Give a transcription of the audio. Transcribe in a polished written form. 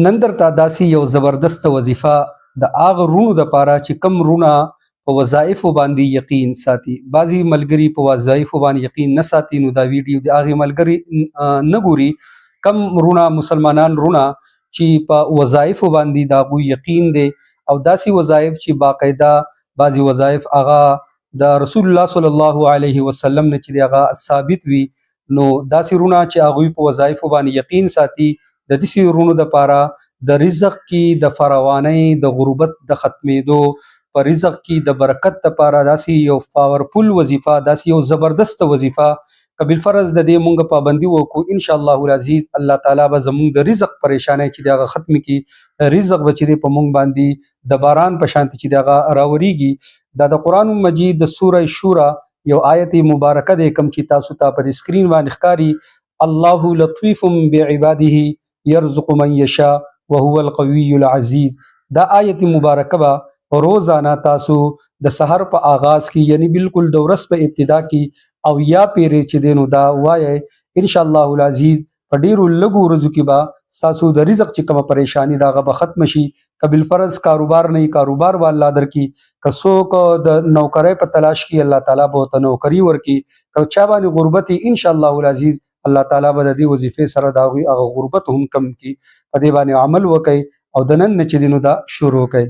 نن درته داسې یو زبردست وظیفه د هغه رونو دپاره چې کم رونه په وظایفو باندې یقین ساتي. بعضې ملګري په وظایفو باندې یقین نه ساتي، نو دا ویډیو د هغې ملګري نه ګوري. کم رونه مسلمانان رونه چې په وظایفو باندې د هغوی یقین دی، او داسې وظایف چې باقاعده بعضې وظایف هغه د رسول الله صلی الله علیه وسلم نه چې دی هغه ثابت وي، نو داسې رونه چې هغوی په وظایفو باندې یقین ساتي، د داسې رونو دپاره د رزق کې د فراوانۍ، د غربت د ختمېدو، په رزق کې د برکت دپاره داسې یو پاورفل وظیفه، داسې یو زبردست وظیفه که بالفرض د دې مونږ پابندي وکړو، انشاءالله العزیز الله تعالی به زمونږ د رزق پریشانی چې دی هغه ختم کړي. رزق به چې دی په مونږ باندې د باران په شانتې چې دی هغه راوریږي. دا د قرآن مجید د سوره شورا یو آیت مبارکه دی، کوم چې تاسو ته په سکرین باندې ښکاري: الله لطیف بعباده یرزق من یشاء وهو القوی العزیز. دا آیت مبارکه به روزانه تاسو د سحر په آغاز کې، یعنی بالکل د ورځ په ابتدا کې او یا پیرې چې دی نو دا وایئ، انشاءالله العزیز په ډیرو لږو ورځو کې به ستاسو د رزق چې کومه پریشاني ده هغه به ختم شي. که بالفرض کاروبار نه وي، کاروبار به الله درکړي. که څوک د نوکرۍ په تلاش کې، الله تعالی به ورته نوکري ورکړي. که چا باندې غربت وي، انشاءالله العزیز الله تعالی به د دې وظیفې سره د هغوی هغه غربت هم کم کړي. په دې باندې عمل وکئ او د نن نه چې دی نو دا شروع کئ.